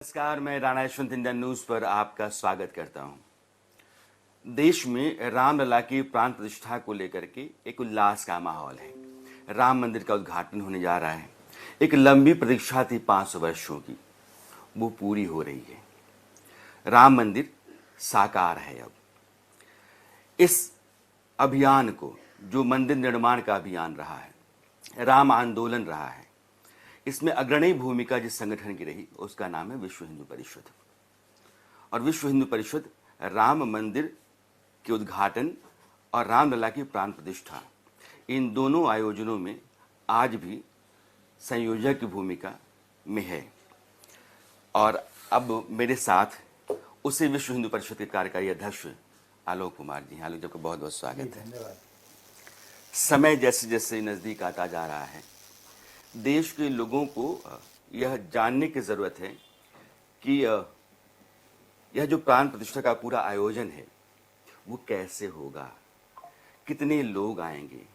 नमस्कार, मैं Rana Yashwant India news पर आपका स्वागत करता हूं। देश में रामलला की प्राण प्रतिष्ठा को लेकर के एक उल्लास का माहौल है। राम मंदिर का उद्घाटन होने जा रहा है। एक लंबी प्रतीक्षा थी 500 वर्षों की, वो पूरी हो रही है। राम मंदिर साकार है। अब इस अभियान को, जो मंदिर निर्माण का अभियान रहा है, राम आंदोलन रहा है, इसमें अग्रणी भूमिका जिस संगठन की रही उसका नाम है विश्व हिंदू परिषद। और विश्व हिंदू परिषद राम मंदिर के उद्घाटन और रामलला की प्राण प्रतिष्ठा, इन दोनों आयोजनों में आज भी संयोजक की भूमिका में है। और अब मेरे साथ उसी विश्व हिंदू परिषद के कार्यकारी अध्यक्ष आलोक कुमार जी हैं। आलोक जी का बहुत बहुत स्वागत है। धन्यवाद। समय जैसे जैसे नजदीक आता जा रहा है, देश के लोगों को यह जानने की जरूरत है कि यह जो प्राण प्रतिष्ठा का पूरा आयोजन है वो कैसे होगा, कितने लोग आएंगे,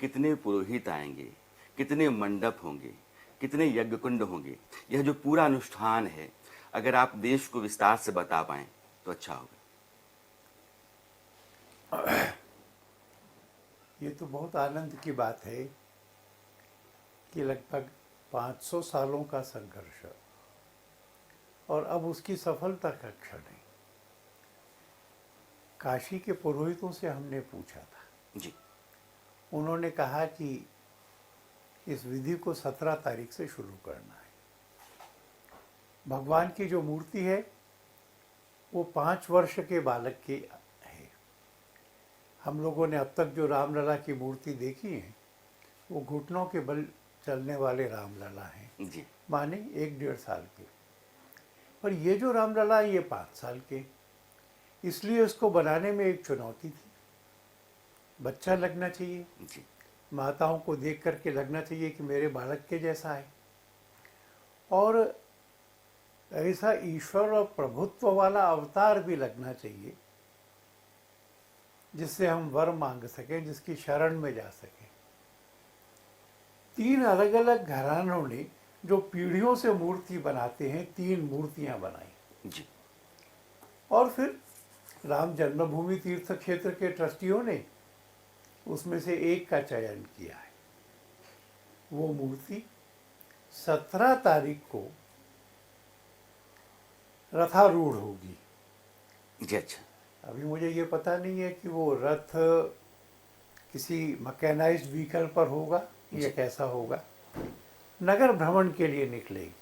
कितने पुरोहित आएंगे, कितने मंडप होंगे, कितने यज्ञ कुंड होंगे। यह जो पूरा अनुष्ठान है, अगर आप देश को विस्तार से बता पाएं तो अच्छा होगा। ये तो बहुत आनंद की बात है कि लगभग 500 सालों का संघर्ष और अब उसकी सफलता का क्षण है। काशी के पुरोहितों से हमने पूछा था जी। उन्होंने कहा कि इस विधि को 17 तारीख से शुरू करना है। भगवान की जो मूर्ति है वो 5 वर्ष के बालक की है। हम लोगों ने अब तक जो रामलला की मूर्ति देखी है वो घुटनों के बल चलने वाले रामलला हैं जी। माने 1-1.5 साल के। पर ये जो रामलला ये 5 साल के, इसलिए उसको बनाने में एक चुनौती थी। बच्चा लगना चाहिए, जी। माताओं को देख करके लगना चाहिए कि मेरे बालक के जैसा है, और ऐसा ईश्वर और प्रभुत्व वाला अवतार भी लगना चाहिए जिससे हम वर मांग सकें, जिसकी शरण में जा सकें। 3 अलग अलग घरानों ने जो पीढ़ियों से मूर्ति बनाते हैं, 3 मूर्तियां बनाई। जी। और फिर राम जन्मभूमि तीर्थ क्षेत्र के ट्रस्टियों ने उसमें से एक का चयन किया है। वो मूर्ति 17 तारीख को रथारूढ़ होगी। जी। अच्छा। अभी मुझे ये पता नहीं है कि वो रथ किसी मैकेनाइज्ड व्हीकल पर होगा या कैसा होगा। नगर भ्रमण के लिए निकलेगी।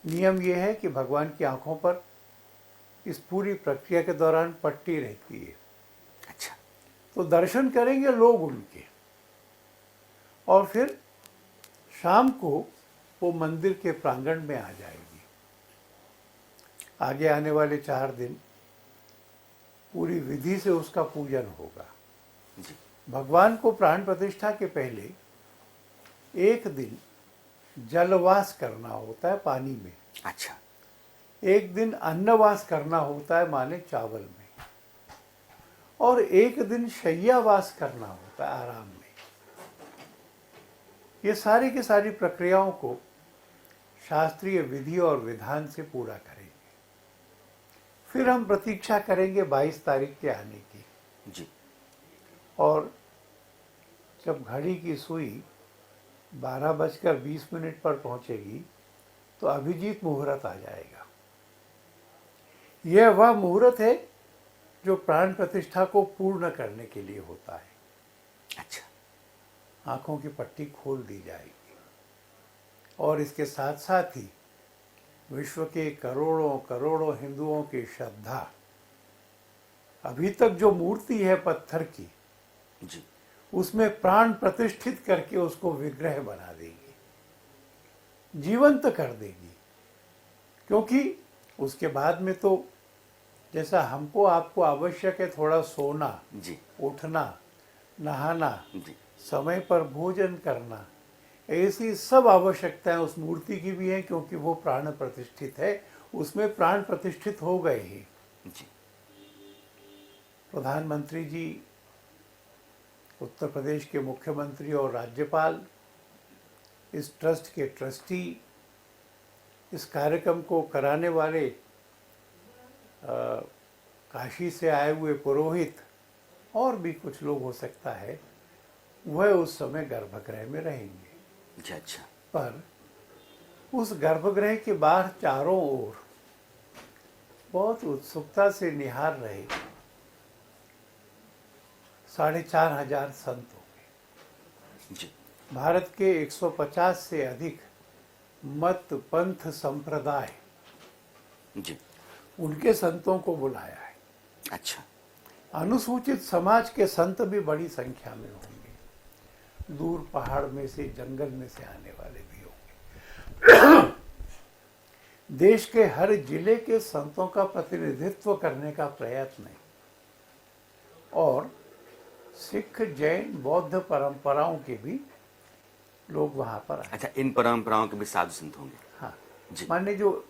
नियम यह है कि भगवान की आंखों पर इस पूरी प्रक्रिया के दौरान पट्टी रहती है। अच्छा। तो दर्शन करेंगे लोग उनके, और फिर शाम को वो मंदिर के प्रांगण में आ जाएगी। आगे आने वाले 4 दिन पूरी विधि से उसका पूजन होगा। जी। भगवान को प्राण प्रतिष्ठा के पहले एक दिन जलवास करना होता है पानी में। अच्छा। एक दिन अन्नवास करना होता है माने चावल में, और एक दिन शैयावास करना होता है आराम में। ये सारी की सारी प्रक्रियाओं को शास्त्रीय विधि और विधान से पूरा करेंगे। फिर हम प्रतीक्षा करेंगे 22 तारीख के आने की। जी। और जब घड़ी की सुई 12:20 पर पहुंचेगी तो अभिजीत मुहूर्त आ जाएगा। यह वह मुहूर्त है जो प्राण प्रतिष्ठा को पूर्ण करने के लिए होता है। अच्छा। आंखों की पट्टी खोल दी जाएगी, और इसके साथ साथ ही विश्व के करोड़ों करोड़ों हिंदुओं की श्रद्धा अभी तक जो मूर्ति है पत्थर की, जी, उसमें प्राण प्रतिष्ठित करके उसको विग्रह बना देगी, जीवंत कर देगी। क्योंकि उसके बाद में तो जैसा हमको आपको आवश्यक है थोड़ा सोना, जी, उठना, नहाना, जी, समय पर भोजन करना, ऐसी सब आवश्यकताएं उस मूर्ति की भी हैं, क्योंकि वो प्राण प्रतिष्ठित है। उसमें प्राण प्रतिष्ठित हो गए हैं। जी। प्रधानमंत्री जी, उत्तर प्रदेश के मुख्यमंत्री और राज्यपाल, इस ट्रस्ट के ट्रस्टी, इस कार्यक्रम को कराने वाले काशी से आए हुए पुरोहित और भी कुछ लोग हो सकता है, वह उस समय गर्भगृह में रहेंगे। अच्छा। पर उस गर्भगृह के बाहर चारों ओर बहुत उत्सुकता से निहार रहे 4,500 संत होंगे। जी। भारत के 150 से अधिक मत पंथ संप्रदाय, जी। उनके संतों को बुलाया है। अच्छा। अनुसूचित समाज के संत भी बड़ी संख्या में होंगे, दूर पहाड़ में से, जंगल में से आने वाले भी होंगे। देश के हर जिले के संतों का प्रतिनिधित्व करने का प्रयत्न है और सिख, जैन, बौद्ध परंपराओं के भी लोग वहां पर आए। अच्छा, इन परंपराओं के भी साधु संत होंगे। हाँ, जी। माने जो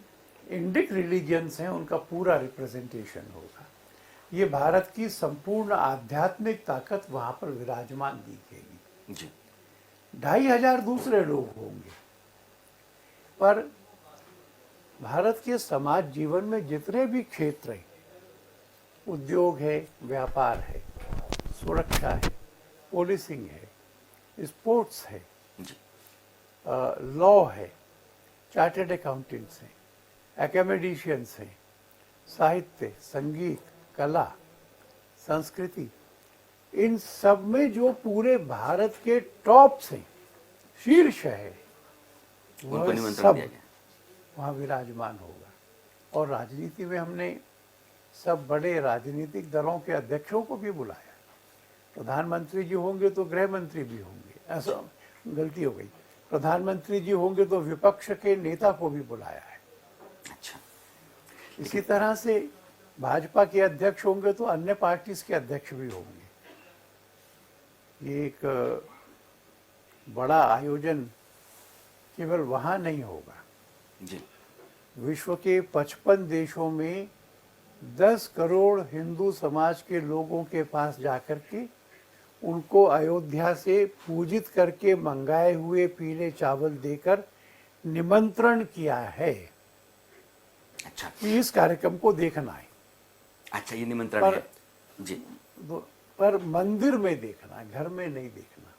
इंडिक रिलीजियंस हैं उनका पूरा रिप्रेजेंटेशन होगा। ये भारत की संपूर्ण आध्यात्मिक ताकत वहां पर विराजमान दिखेगी। जी। 2,500 दूसरे लोग होंगे। पर भारत के समाज जीवन में जितने भी क्षेत्र हैं, उद्योग है, व्यापार है, सुरक्षा है, पुलिसिंग है, स्पोर्ट्स है, जी। लॉ है, चार्टर्ड अकाउंटेंट्स हैं, एकेडमिशियंस हैं, साहित्य, संगीत, कला, संस्कृति, इन सब में जो पूरे भारत के टॉप्स हैं, शीर्ष है, उनको वह निमंत्रण सब दिया गया। वहाँ विराजमान होगा। और राजनीति में हमने सब बड़े राजनीतिक दलों के अध्यक्षों को भी बुलाया। प्रधानमंत्री जी होंगे तो गृह मंत्री भी होंगे, ऐसा गलती हो गई, प्रधानमंत्री जी होंगे तो विपक्ष के नेता को भी बुलाया है। अच्छा। इसी तरह से भाजपा के अध्यक्ष होंगे तो अन्य पार्टीज के अध्यक्ष भी होंगे। ये एक बड़ा आयोजन केवल वहाँ नहीं होगा, जी। विश्व के 55 देशों में 10 करोड़ हिंदू समाज के लोगों के पास जाकर के उनको अयोध्या से पूजित करके मंगाए हुए पीले चावल देकर निमंत्रण किया है अच्छा। कि इस कार्यक्रम को देखना है। अच्छा, ये निमंत्रण पर- है। जी। पर मंदिर में देखना है, घर में नहीं देखना।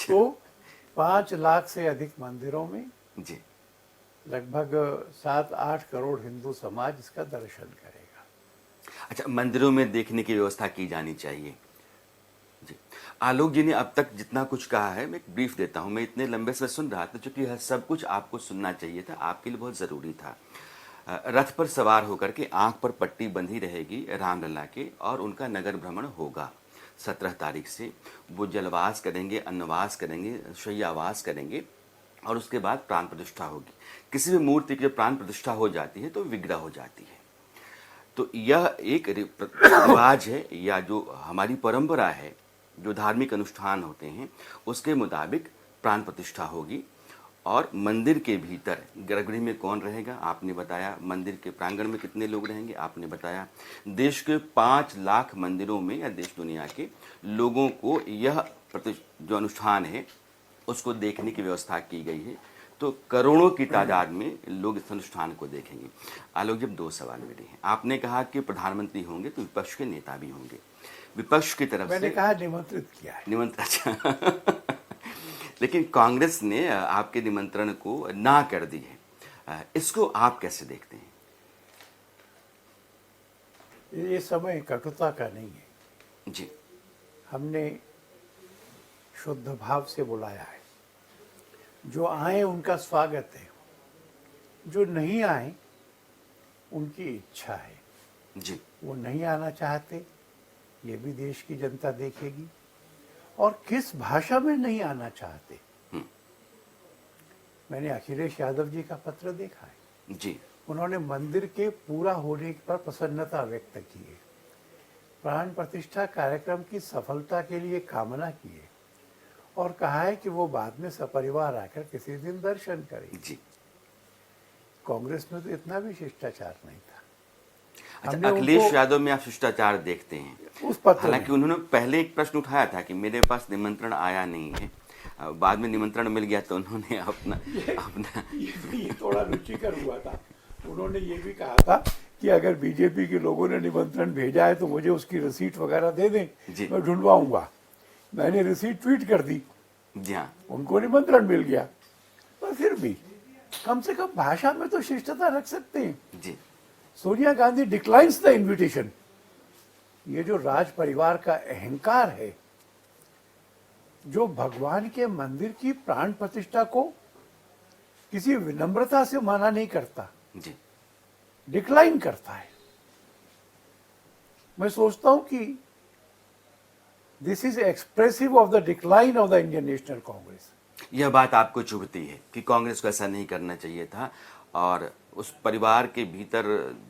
तो 5 लाख से अधिक मंदिरों में जी। लगभग 7-8 करोड़ हिंदू समाज इसका दर्शन करेगा। अच्छा, मंदिरों में देखने की व्यवस्था की जानी चाहिए। जी। आलोक जी ने अब तक जितना कुछ कहा है, मैं एक ब्रीफ देता हूं। मैं इतने लंबे से सुन रहा था, क्योंकि यह सब कुछ आपको सुनना चाहिए था, आपके लिए बहुत ज़रूरी था। रथ पर सवार होकर के आंख पर पट्टी बंधी रहेगी रामलला के, और उनका नगर भ्रमण होगा 17 तारीख से। वो जलवास करेंगे, अन्नवास करेंगे, शय्यावास करेंगे, और उसके बाद प्राण प्रतिष्ठा होगी। किसी भी मूर्ति की जब प्राण प्रतिष्ठा हो जाती है तो विग्रह हो जाती है। तो यह एक रिवाज है, या जो हमारी परंपरा है, जो धार्मिक अनुष्ठान होते हैं, उसके मुताबिक प्राण प्रतिष्ठा होगी। और मंदिर के भीतर गर्भगृह में कौन रहेगा आपने बताया, मंदिर के प्रांगण में कितने लोग रहेंगे आपने बताया। देश के 5 लाख मंदिरों में या देश दुनिया के लोगों को यह जो अनुष्ठान है उसको देखने की व्यवस्था की गई है। तो करोड़ों की तादाद में लोग इस अनुष्ठान को देखेंगे। आलोक, जब 2 सवाल मेरे हैं। आपने कहा कि प्रधानमंत्री होंगे तो विपक्ष के नेता भी होंगे। विपक्ष की तरफ मैंने से कहा निमंत्रित किया है। निमंत्रण, अच्छा। लेकिन कांग्रेस ने आपके निमंत्रण को ना कर दी है, इसको आप कैसे देखते हैं? ये समय कटुता का नहीं है। जी। हमने शुद्ध भाव से बुलाया है। जो आए उनका स्वागत है, जो नहीं आए उनकी इच्छा है। जी। वो नहीं आना चाहते, ये भी देश की जनता देखेगी। और किस भाषा में नहीं आना चाहते, मैंने अखिलेश यादव जी का पत्र देखा है। जी। उन्होंने मंदिर के पूरा होने पर प्रसन्नता व्यक्त की है, प्राण प्रतिष्ठा कार्यक्रम की सफलता के लिए कामना की है, और कहा है कि वो बाद में सपरिवार आकर किसी दिन दर्शन करेंगे। जी। कांग्रेस में तो इतना भी शिष्टाचार नहीं था। अच्छा, अखिलेश यादव में आप शिष्टाचार देखते हैं? उस पत्र हालांकि उन्होंने पहले एक प्रश्न उठाया था कि मेरे पास निमंत्रण आया नहीं है, बाद में निमंत्रण मिल गया तो उन्होंने अपना अपना ये थोड़ा रुचिकर हुआ था। उन्होंने ये भी कहा था कि अगर बीजेपी के लोगों ने निमंत्रण भेजा है तो मुझे उसकी रिसीट वगैरह दे दें, जी। मैं ढूंढवाऊंगा। मैंने रिसीट ट्वीट कर दी, जी हाँ, उनको निमंत्रण मिल गया। पर फिर भी कम से कम भाषा में तो शिष्टता रख सकते हैं। जी Sonia Gandhi declines the invitation. ये जो राज परिवार का अहंकार है, जो भगवान के मंदिर की प्राण प्रतिष्ठा को किसी विनम्रता से मना नहीं करता, जी डिक्लाइन करता है। मैं सोचता हूं कि this is expressive of the decline of the Indian national Congress. यह बात आपको चुभती है कि कांग्रेस को ऐसा नहीं करना चाहिए था, और उस परिवार के भीतर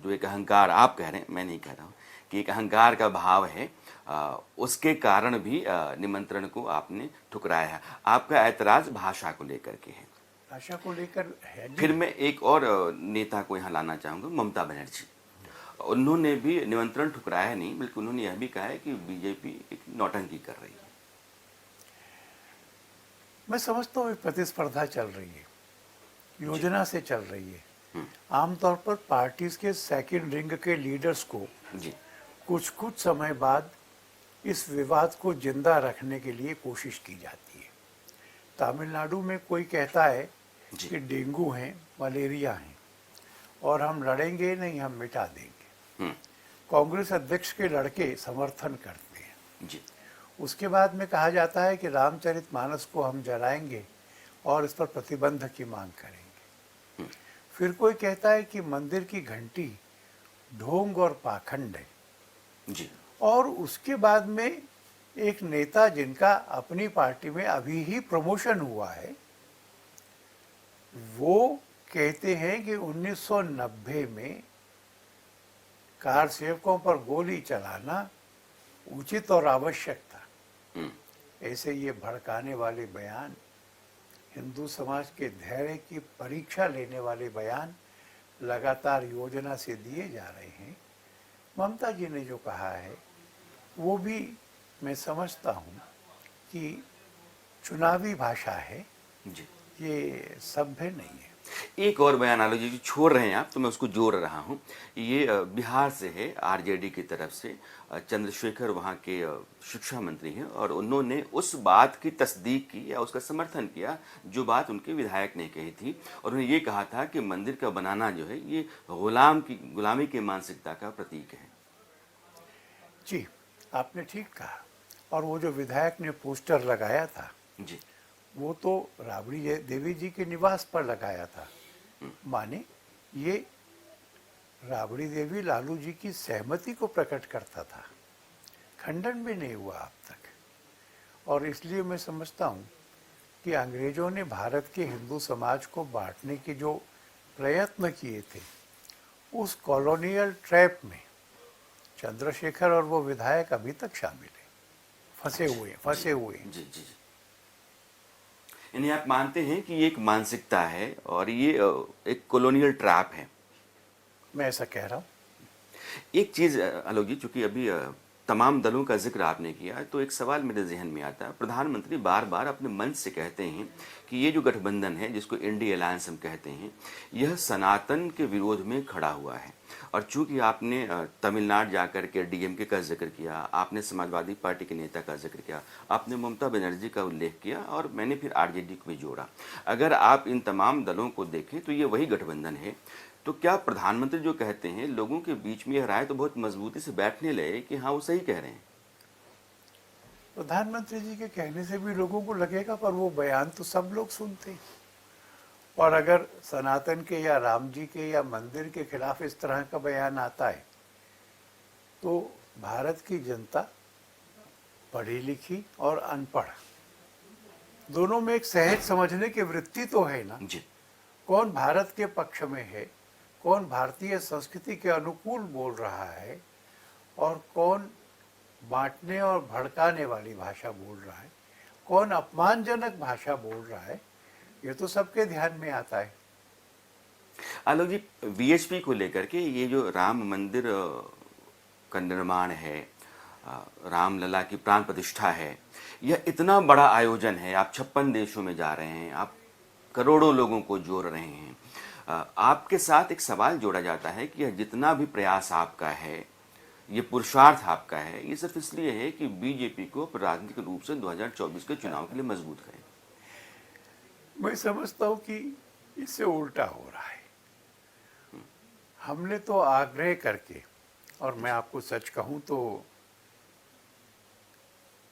जो एक अहंकार आप कह रहे हैं, मैं नहीं कह रहा हूँ, कि एक अहंकार का भाव है, उसके कारण भी निमंत्रण को आपने ठुकराया है। आपका ऐतराज भाषा को लेकर के है। भाषा को लेकर है जी। फिर मैं एक और नेता को यहाँ लाना चाहूँगा, ममता बनर्जी। उन्होंने भी निमंत्रण ठुकराया नहीं, बल्कि उन्होंने यह भी कहा है कि बीजेपी एक नौटंकी कर रही है। मैं समझता हूँ एक प्रतिस्पर्धा चल रही है, योजना से चल रही है। आमतौर पर पार्टीज के सेकंड रिंग के लीडर्स को जी कुछ कुछ समय बाद इस विवाद को जिंदा रखने के लिए कोशिश की जाती है। तमिलनाडु में कोई कहता है कि डेंगू है, मलेरिया है, और हम लड़ेंगे नहीं, हम मिटा देंगे। कांग्रेस अध्यक्ष के लड़के समर्थन करते हैं जी। उसके बाद में कहा जाता है कि रामचरितमानस को हम जलाएंगे और इस पर प्रतिबंध की मांग करेंगे। फिर कोई कहता है कि मंदिर की घंटी ढोंग और पाखंड है जी। और उसके बाद में एक नेता जिनका अपनी पार्टी में अभी ही प्रमोशन हुआ है, वो कहते हैं कि 1990 में कार सेवकों पर गोली चलाना उचित और आवश्यक था। ऐसे ये भड़काने वाले बयान, हिंदू समाज के धैर्य की परीक्षा लेने वाले बयान लगातार योजना से दिए जा रहे हैं। ममता जी ने जो कहा है वो भी मैं समझता हूँ कि चुनावी भाषा है जी। ये सभ्य नहीं है। एक और बयान आलोक जी छोड़ रहे हैं आप, तो मैं उसको जोड़ रहा हूँ। ये बिहार से है, आरजेडी की तरफ से चंद्रशेखर वहाँ के शिक्षा मंत्री हैं, और उन्होंने उस बात की तस्दीक की या उसका समर्थन किया जो बात उनके विधायक ने कही थी, और उन्होंने ये कहा था कि मंदिर का बनाना जो है ये गुलामी की मानसिकता का प्रतीक है। जी, आपने ठीक कहा। और वो जो विधायक ने पोस्टर लगाया था जी वो तो राबड़ी देवी जी के निवास पर लगाया था। माने ये राबड़ी देवी लालू जी की सहमति को प्रकट करता था, खंडन भी नहीं हुआ अब तक। और इसलिए मैं समझता हूँ कि अंग्रेजों ने भारत के हिंदू समाज को बांटने के जो प्रयत्न किए थे, उस कॉलोनियल ट्रैप में चंद्रशेखर और वो विधायक अभी तक शामिल है, फंसे हुए हैं। जी जी। यानी आप मानते हैं कि ये एक मानसिकता है और ये एक कॉलोनियल ट्रैप है? मैं ऐसा कह रहा हूँ। एक चीज आलोक जी, चूंकि अभी तमाम दलों का जिक्र आपने किया, तो एक सवाल मेरे जहन में आता है। प्रधानमंत्री बार बार अपने मंच से कहते हैं कि ये जो गठबंधन है जिसको इंडी अलायंस हम कहते हैं, यह सनातन के विरोध में खड़ा हुआ है। और चूंकि आपने तमिलनाडु जाकर के डीएमके का जिक्र किया, आपने समाजवादी पार्टी के नेता का जिक्र किया, आपने ममता बनर्जी का उल्लेख किया, और मैंने फिर आरजेडी को भी जोड़ा। अगर आप इन तमाम दलों को देखें तो ये वही गठबंधन है। तो क्या प्रधानमंत्री जो कहते हैं, लोगों के बीच में यह राय तो बहुत मजबूती से बैठने लगे कि हाँ वो सही कह रहे हैं? प्रधानमंत्री जी के कहने से भी लोगों को लगेगा, पर वो बयान तो सब लोग सुनते हैं। और अगर सनातन के या राम जी के या मंदिर के खिलाफ इस तरह का बयान आता है तो भारत की जनता पढ़ी लिखी और अनपढ़ दोनों में एक सहज समझने की वृत्ति तो है ना जी। कौन भारत के पक्ष में है, कौन भारतीय संस्कृति के अनुकूल बोल रहा है और कौन बांटने और भड़काने वाली भाषा बोल रहा है, कौन अपमानजनक भाषा बोल रहा है, ये तो सबके ध्यान में आता है। आलोक जी, वीएचपी को लेकर के ये जो राम मंदिर का निर्माण है, रामलला की प्राण प्रतिष्ठा है, यह इतना बड़ा आयोजन है, आप 56 देशों में जा रहे हैं, आप करोड़ों लोगों को जोड़ रहे हैं। आपके साथ एक सवाल जोड़ा जाता है कि यह जितना भी प्रयास आपका है, ये पुरुषार्थ आपका है, ये सिर्फ इसलिए है कि बीजेपी को राजनीतिक रूप से 2024 के चुनाव के लिए मजबूत करें। मैं समझता हूँ कि इससे उल्टा हो रहा है। हमने तो आग्रह करके, और मैं आपको सच कहूँ तो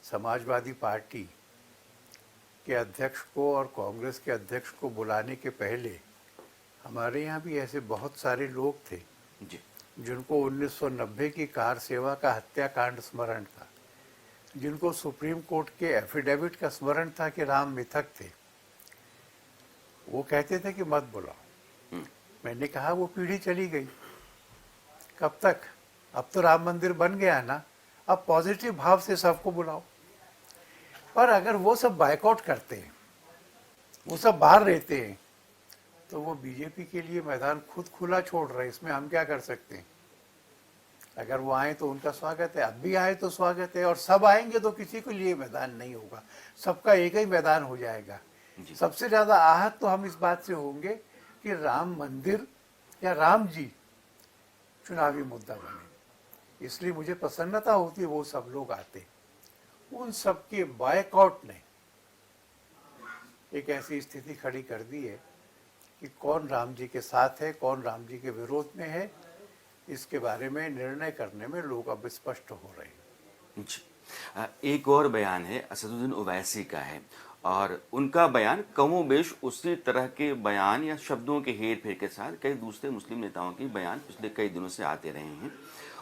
समाजवादी पार्टी के अध्यक्ष को और कांग्रेस के अध्यक्ष को बुलाने के पहले हमारे यहाँ भी ऐसे बहुत सारे लोग थे जी जिनको 1990 की कार सेवा का हत्याकांड स्मरण था, जिनको सुप्रीम कोर्ट के एफिडेविट का स्मरण था कि राम मिथक थे। वो कहते थे कि मत बुलाओ। मैंने कहा वो पीढ़ी चली गई, कब तक? अब तो राम मंदिर बन गया ना, अब पॉजिटिव भाव से सबको बुलाओ। पर अगर वो सब बायकॉट करते हैं, वो सब बाहर रहते हैं, तो वो बीजेपी के लिए मैदान खुद खुला छोड़ रहे हैं। इसमें हम क्या कर सकते हैं? अगर वो आए तो उनका स्वागत है, अब भी आए तो स्वागत है, और सब आएंगे तो किसी के लिए मैदान नहीं होगा, सबका एक ही मैदान हो जाएगा। सबसे ज्यादा आहत तो हम इस बात से होंगे कि राम मंदिर या राम जी चुनावी मुद्दा बने। इसलिए मुझे प्रसन्नता होती है वो सब लोग आते। उन सबके बायकॉट ने एक ऐसी स्थिति खड़ी कर दी है कि कौन राम जी के साथ है, कौन राम जी के विरोध में है, इसके बारे में निर्णय करने में लोग अब स्पष्ट हो रहे हैं। जी। एक और बयान है असदुद्दीन ओवैसी का है, और उनका बयान कमोबेश उसी तरह के बयान या शब्दों के हेर फेर के साथ कई दूसरे मुस्लिम नेताओं के बयान पिछले कई दिनों से आते रहे हैं।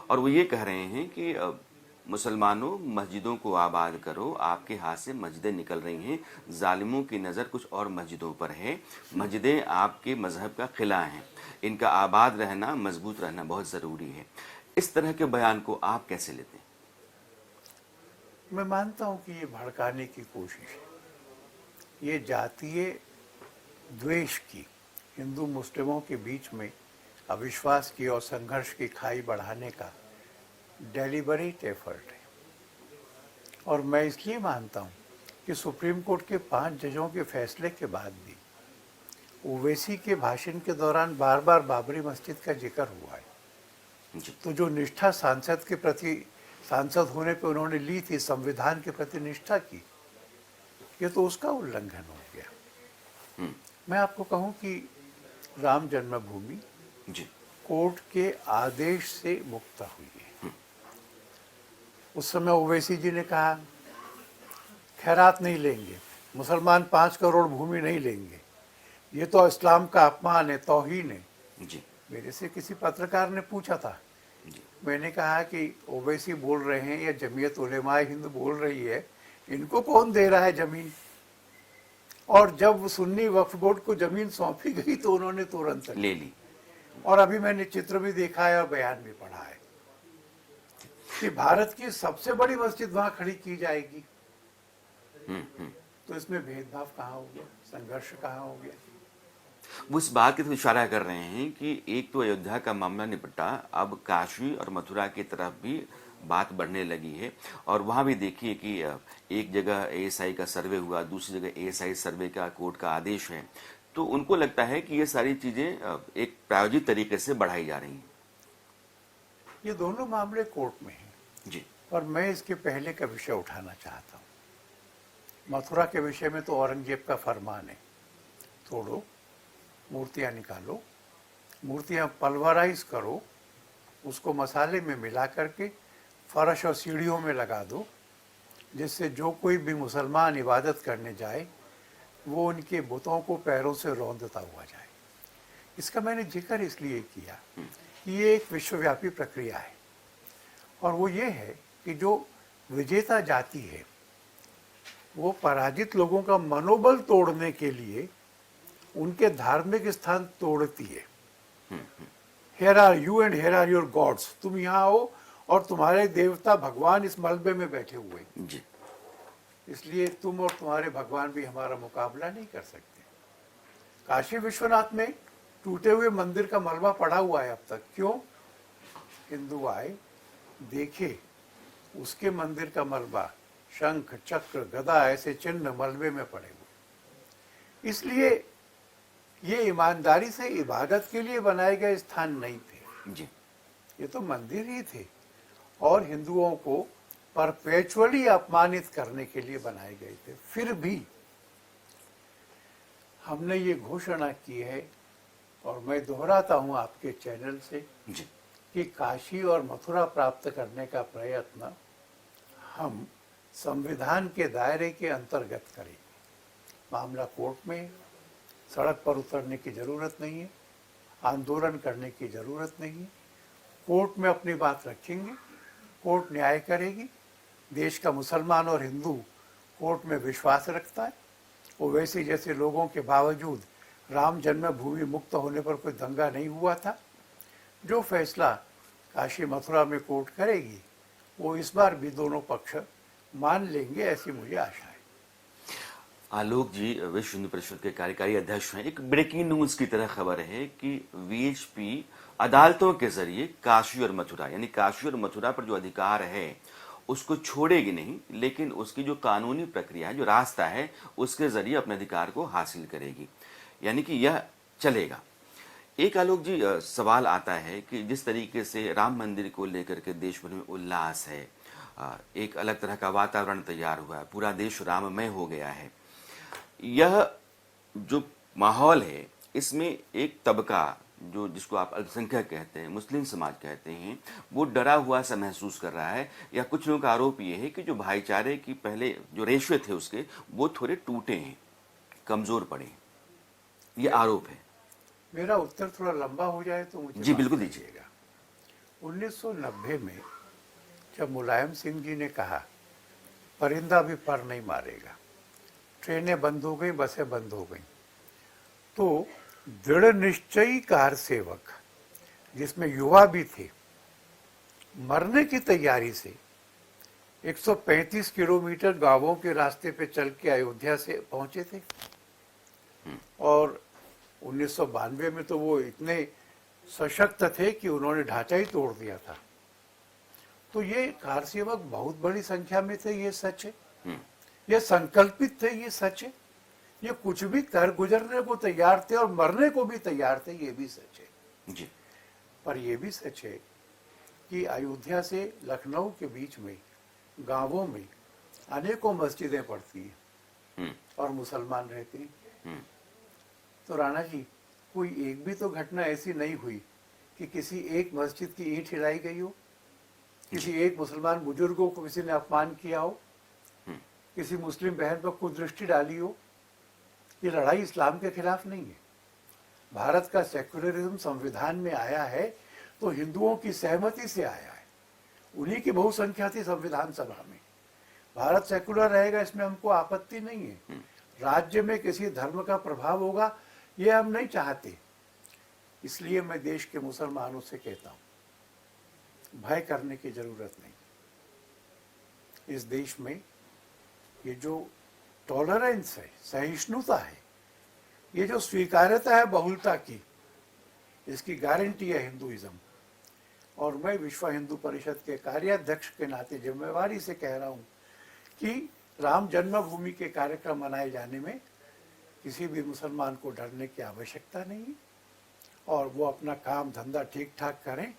और वो ये कह रहे हैं कि मुसलमानों, मस्जिदों को आबाद करो, आपके हाथ से मस्जिदें निकल रही हैं, जालिमों की नज़र कुछ और मस्जिदों पर है, मस्जिदें आपके मजहब का किला हैं, इनका आबाद रहना, मजबूत रहना बहुत ज़रूरी है। इस तरह के बयान को आप कैसे लेते हैं? मैं मानता हूं कि ये भड़काने की कोशिश है, ये जातीय द्वेष की, हिंदू मुस्लिमों के बीच में अविश्वास की और संघर्ष की खाई बढ़ाने का डेलिबरेट एफर्ट है। और मैं इसलिए मानता हूं कि सुप्रीम कोर्ट के 5 जजों के फैसले के बाद भी ओवैसी के भाषण के दौरान बार बार बाबरी मस्जिद का जिक्र हुआ है। तो जो निष्ठा सांसद के प्रति, सांसद होने पे उन्होंने ली थी, संविधान के प्रति निष्ठा की, ये तो उसका उल्लंघन हो गया। मैं आपको कहूं कि राम जन्मभूमि कोर्ट के आदेश से मुक्त हुई है। उस समय ओवैसी जी ने कहा खैरात नहीं लेंगे, मुसलमान 5 करोड़ भूमि नहीं लेंगे, ये तो इस्लाम का अपमान है, तौहीन है। मेरे से किसी पत्रकार ने पूछा था, मैंने कहा कि ओवैसी बोल रहे हैं या जमीयत उलेमा हिंद बोल रही है, इनको कौन दे रहा है जमीन? और जब सुन्नी वक्फ बोर्ड को जमीन सौंपी गई तो उन्होंने तुरंत ले ली। और अभी मैंने चित्र भी देखा है और बयान भी पढ़ा है कि भारत की सबसे बड़ी मस्जिद वहां खड़ी की जाएगी। तो इसमें भेदभाव कहाँ हो गया, संघर्ष कहाँ हो गया? वो इस बात की तरफ इशारा कर रहे हैं कि एक तो अयोध्या का मामला निपटा, अब काशी और मथुरा की तरफ भी बात बढ़ने लगी है। और वहाँ भी देखिए कि एक जगह एएसआई का सर्वे हुआ, दूसरी जगह एएसआई सर्वे का कोर्ट का आदेश है। तो उनको लगता है कि ये सारी चीजें एक प्रायोजित तरीके से बढ़ाई जा रही हैं। ये दोनों मामले कोर्ट में हैं जी। और मैं इसके पहले का विषय उठाना चाहता हूँ। मथुरा के विषय में तो औरंगजेब का फरमान है, तोड़ो, मूर्तियाँ निकालो, मूर्तियाँ पल्वराइज करो, उसको मसाले में मिला करके फर्श और सीढ़ियों में लगा दो, जिससे जो कोई भी मुसलमान इबादत करने जाए वो उनके बुतों को पैरों से रौंदता हुआ जाए। इसका मैंने जिक्र इसलिए किया कि ये एक विश्वव्यापी प्रक्रिया है, और वो ये है कि जो विजेता जाति है वो पराजित लोगों का मनोबल तोड़ने के लिए उनके धार्मिक स्थान तोड़ती है। Here are you and here are your gods। तुम यहाँ आओ और तुम्हारे देवता भगवान इस मलबे में बैठे हुए हैं, इसलिए तुम और तुम्हारे भगवान भी हमारा मुकाबला नहीं कर सकते। काशी विश्वनाथ में टूटे हुए मंदिर का मलबा पड़ा हुआ है अब तक। क्यों? हिंदू आए, देखे उसके मंदिर का मलबा, शंख चक्र गदा ऐसे चिन्ह मलबे में पड़े हुए। इसलिए ये ईमानदारी से इबादत के लिए बनाए गए स्थान नहीं थे, जी ये तो मंदिर ही थे और हिंदुओं को परपेचुअली अपमानित करने के लिए बनाए गए थे। फिर भी हमने ये घोषणा की है और मैं दोहराता हूं आपके चैनल से जी कि काशी और मथुरा प्राप्त करने का प्रयत्न हम संविधान के दायरे के अंतर्गत करेंगे। मामला कोर्ट में है, सड़क पर उतरने की जरूरत नहीं है, आंदोलन करने की जरूरत नहीं है। कोर्ट में अपनी बात रखेंगे, कोर्ट न्याय करेगी। देश का मुसलमान और हिंदू कोर्ट में विश्वास रखता है। वो वैसे जैसे लोगों के बावजूद राम जन्मभूमि मुक्त होने पर कोई दंगा नहीं हुआ था। जो फैसला काशी मथुरा में कोर्ट करेगी वो इस बार भी दोनों पक्ष मान लेंगे, ऐसी मुझे आशा है। आलोक जी विश्व हिंदू परिषद के कार्यकारी अध्यक्ष हैं। एक ब्रेकिंग न्यूज की तरह खबर है कि वीएचपी अदालतों के जरिए काशी और मथुरा यानी काशी और मथुरा पर जो अधिकार है उसको छोड़ेगी नहीं, लेकिन उसकी जो कानूनी प्रक्रिया है, जो रास्ता है, उसके जरिए अपने अधिकार को हासिल करेगी, यानी कि यह चलेगा। एक आलोक जी सवाल आता है कि जिस तरीके से राम मंदिर को लेकर के देश भर में उल्लास है, एक अलग तरह का वातावरण तैयार हुआ है, पूरा देश राममय हो गया है, यह जो माहौल है इसमें एक तबका जो जिसको आप अल्पसंख्यक कहते हैं, मुस्लिम समाज कहते हैं, वो डरा हुआ सा महसूस कर रहा है। या कुछ लोगों का आरोप ये है कि जो भाईचारे की पहले जो रेशे थे उसके वो थोड़े टूटे हैं, कमजोर पड़े हैं, ये आरोप है। मेरा उत्तर थोड़ा लंबा हो जाए तो मुझे जी माफ बिल्कुल दीजिए। कीजिएगा। 1990 में जब मुलायम सिंह जी ने कहा परिंदा भी पर नहीं मारेगा, ट्रेनें बंद हो गई, बसें बंद हो गई, तो दृढ़ निश्चयी कार सेवक जिसमें युवा भी थे मरने की तैयारी से 135 किलोमीटर गांवों के रास्ते पे चल के अयोध्या से पहुंचे थे। और 1992 में तो वो इतने सशक्त थे कि उन्होंने ढांचा ही तोड़ दिया था। तो ये कार सेवक बहुत बड़ी संख्या में थे, ये सच है। ये संकल्पित थे, ये सच है। ये कुछ भी कर गुजरने को तैयार थे और मरने को भी तैयार थे, ये भी सच है जी। पर ये भी सच है कि अयोध्या से लखनऊ के बीच में गांवों में अनेकों मस्जिदें पड़ती हैं और मुसलमान रहते हैं। तो राणा जी, कोई एक भी तो घटना ऐसी नहीं हुई कि किसी एक मस्जिद की ईंट हिलाई गई हो, किसी एक मुसलमान बुजुर्गों को किसी ने अपमान किया हो, किसी मुस्लिम बहन पर कुदृष्टि डाली हो। ये लड़ाई इस्लाम के खिलाफ नहीं है। भारत का सेक्युलरिज्म संविधान में आया है तो हिंदुओं की सहमति से आया है, उन्हीं की बहुसंख्या थी संविधान सभा में। भारत सेक्युलर रहेगा, इसमें हमको आपत्ति नहीं है। राज्य में किसी धर्म का प्रभाव होगा ये हम नहीं चाहते। इसलिए मैं देश के मुसलमानों से कहता हूं भय करने की जरूरत नहीं। इस देश में ये जो टॉलरेंस है, सहिष्णुता है, ये जो स्वीकार्यता है बहुलता की, इसकी गारंटी है हिंदुइज्म। और मैं विश्व हिंदू परिषद के कार्याध्यक्ष के नाते जिम्मेवारी से कह रहा हूं कि राम जन्मभूमि के कार्यक्रम मनाए जाने में किसी भी मुसलमान को डरने की आवश्यकता नहीं है और वो अपना काम धंधा ठीक ठाक करें,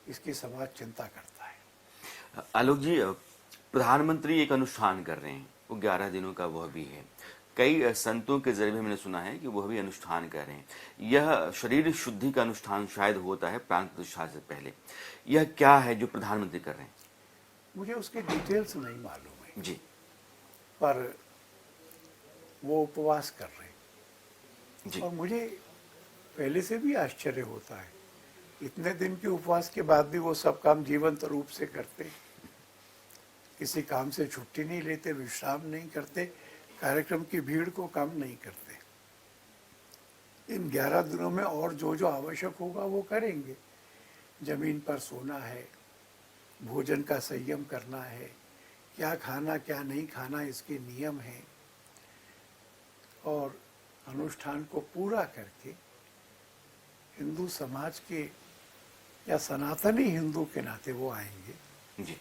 इसकी समाज चिंता करता है। आलोक जी, प्रधानमंत्री एक अनुष्ठान कर रहे हैं, वो 11 दिनों का वह भी है। कई संतों के जरिए मैंने सुना है कि वह भी अनुष्ठान कर रहे हैं। यह शरीर शुद्धि का अनुष्ठान शायद होता है प्राण प्रतिष्ठा से पहले। यह क्या है जो प्रधानमंत्री कर रहे हैं? मुझे उसके डिटेल्स नहीं मालूम है जी, पर वो उपवास कर रहे हैं जी। और मुझे पहले से भी आश्चर्य होता है, इतने दिन के उपवास के बाद भी वो सब काम जीवंत रूप से करते, किसी काम से छुट्टी नहीं लेते, विश्राम नहीं करते, कार्यक्रम की भीड़ को कम नहीं करते। इन 11 दिनों में और जो जो आवश्यक होगा वो करेंगे। जमीन पर सोना है, भोजन का संयम करना है, क्या खाना क्या नहीं खाना इसके नियम हैं, और अनुष्ठान को पूरा करके हिंदू समाज के या सनातनी हिंदू के नाते वो आएंगे। जी।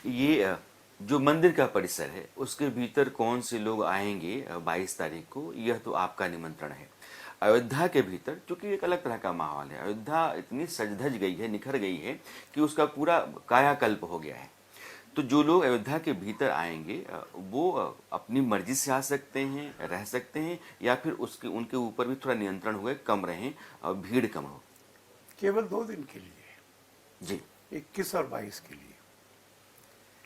ये जो मंदिर का परिसर है उसके भीतर कौन से लोग आएंगे 22 तारीख को, यह तो आपका निमंत्रण है। अयोध्या के भीतर चूंकि एक अलग तरह का माहौल है, अयोध्या इतनी सज धज गई है, निखर गई है कि उसका पूरा कायाकल्प हो गया है। तो जो लोग अयोध्या के भीतर आएंगे वो अपनी मर्जी से आ सकते हैं, रह सकते हैं, या फिर उसके उनके ऊपर भी थोड़ा नियंत्रण हुए, कम रहें और भीड़ कम हो। केवल 2 दिन के लिए, जी, 21 और 22 के लिए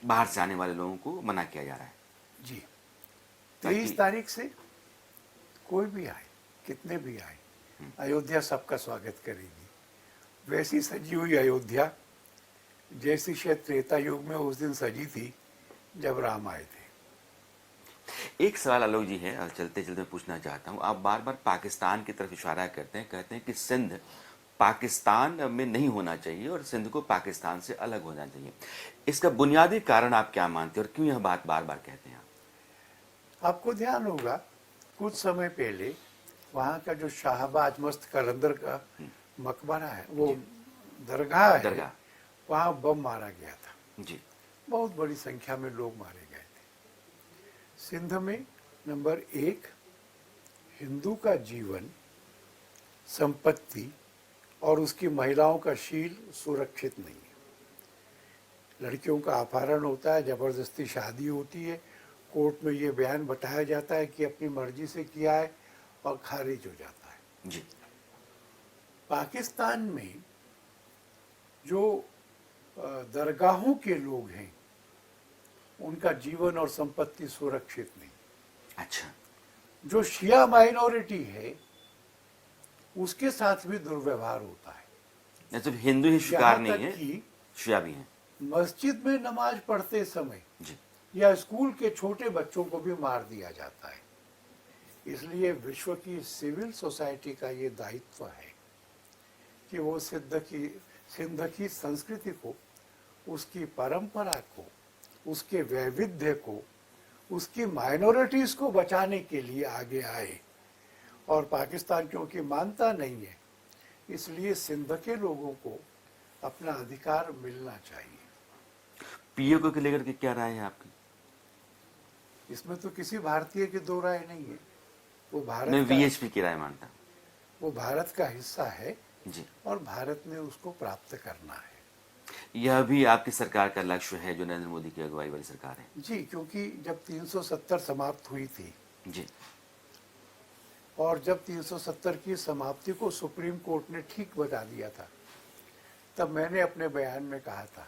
बाहर से आने वाले लोगों को मना किया जा रहा है। जी। ताकि 23 तारीख से कोई भी आए, कितने भी आए, अयोध्या सबका स्वागत करेगी। वैसी सजी हुई अयोध्या जैसी शायद त्रेता युग में उस दिन सजी थी जब राम आए थे। एक सवाल आलोक जी है, चलते चलते पूछना चाहता हूँ। आप बार बार पाकिस्तान की तरफ इशारा करते हैं, कहते हैं कि सिंध पाकिस्तान में नहीं होना चाहिए और सिंध को पाकिस्तान से अलग होना चाहिए। इसका बुनियादी कारण आप क्या मानते हैं और क्यों यह बात बार बार कहते हैं आप? आपको ध्यान होगा कुछ समय पहले वहाँ का जो शाहबाज मस्त कलंदर का मकबरा है, वो दरगाह है, दरगाह। वहाँ बम मारा गया था। जी, बहुत बड़ी संख्या में लोग मारे गए थे। सिंध में नंबर 1 हिंदू का जीवन, संपत्ति और उसकी महिलाओं का शील सुरक्षित नहीं है। लड़कियों का अपहरण होता है, जबरदस्ती शादी होती है, कोर्ट में ये बयान बताया जाता है कि अपनी मर्जी से किया है और खारिज हो जाता है। जी, पाकिस्तान में जो दरगाहों के लोग हैं उनका जीवन और संपत्ति सुरक्षित नहीं। अच्छा, जो शिया माइनॉरिटी है उसके साथ भी दुर्व्यवहार होता है। सिर्फ हिंदू ही शिकार यहाँ नहीं तक है, कि शिया भी हैं। मस्जिद में नमाज पढ़ते समय जी, या स्कूल के छोटे बच्चों को भी मार दिया जाता है। इसलिए विश्व की सिविल सोसाइटी का ये दायित्व है कि वो सिंध की संस्कृति को, उसकी परंपरा को, उसके वैविध्य को, उसकी माइनॉरिटीज को बचाने के लिए आगे आए। और पाकिस्तान क्योंकि मानता नहीं है, इसलिए सिंध के लोगों को अपना अधिकार मिलना चाहिए। पीओके को लेकर के क्या राय है आपकी? इसमें तो किसी भारतीय की दो राय नहीं है। वो मैं भारत का, वीएचपी की राय मानता हूँ। वो भारत का हिस्सा है जी, और भारत ने उसको प्राप्त करना है। यह भी आपकी सरकार का लक्ष्य है, जो नरेंद्र मोदी की अगुवाई वाली सरकार है। जी, क्योंकि जब 370 समाप्त हुई थी जी, और जब 370 की समाप्ति को सुप्रीम कोर्ट ने ठीक बता दिया था, तब मैंने अपने बयान में कहा था,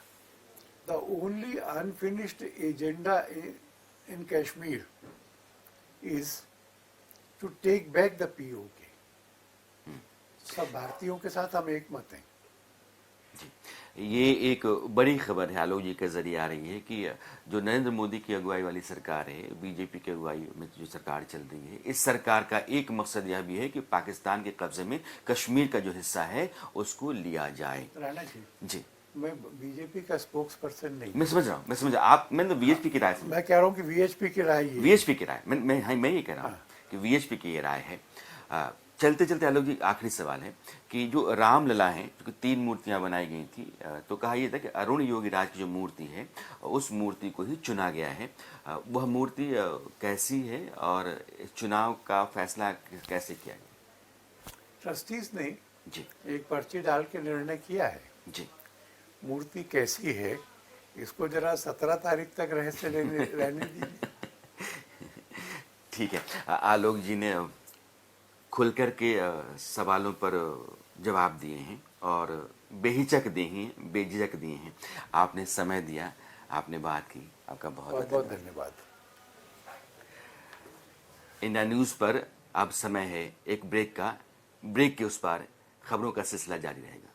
the only unfinished agenda in Kashmir is to take back the PoK. सब भारतीयों के साथ हम एक मत हैं। ये एक बड़ी खबर है आलोक जी के जरिए आ रही है कि जो नरेंद्र मोदी की अगुवाई वाली सरकार है, बीजेपी की अगुवाई में जो सरकार चल रही है, इस सरकार का एक मकसद यह भी है कि पाकिस्तान के कब्जे में कश्मीर का जो हिस्सा है उसको लिया जाए। राणा जी, जी, मैं बीजेपी का स्पोक्स पर्सन नहीं। मैं समझ रहा हूँ, मैं समझ रहा हूँ। आप, मैंने तो वीएचपी की राय सुनी। मैं कह रहा हूँ कि वीएचपी की राय ये। वीएचपी की राय, मैं ये कह रहा हूँ कि वीएचपी की ये राय है। चलते चलते आलोक जी, आखिरी सवाल है कि जो रामलला है, क्योंकि 3 मूर्तियां बनाई गई थी, तो कहा यह था कि अरुण योगीराज की जो मूर्ति है उस मूर्ति को ही चुना गया है। वह मूर्ति कैसी है और इस चुनाव का फैसला कैसे किया गया? ट्रस्टीज ने जी, एक पर्ची डाल के निर्णय किया है। जी, मूर्ति कैसी है इसको जरा 17 तारीख तक रहस्य रहने दीजिए। ठीक है। आलोक जी ने खुल कर के सवालों पर जवाब दिए हैं और बेहिचक दिए हैं, बेझिझक दिए हैं। आपने समय दिया, आपने बात की, आपका बहुत बहुत धन्यवाद। इंडिया न्यूज़ पर अब समय है एक ब्रेक का। ब्रेक के उस पार खबरों का सिलसिला जारी रहेगा।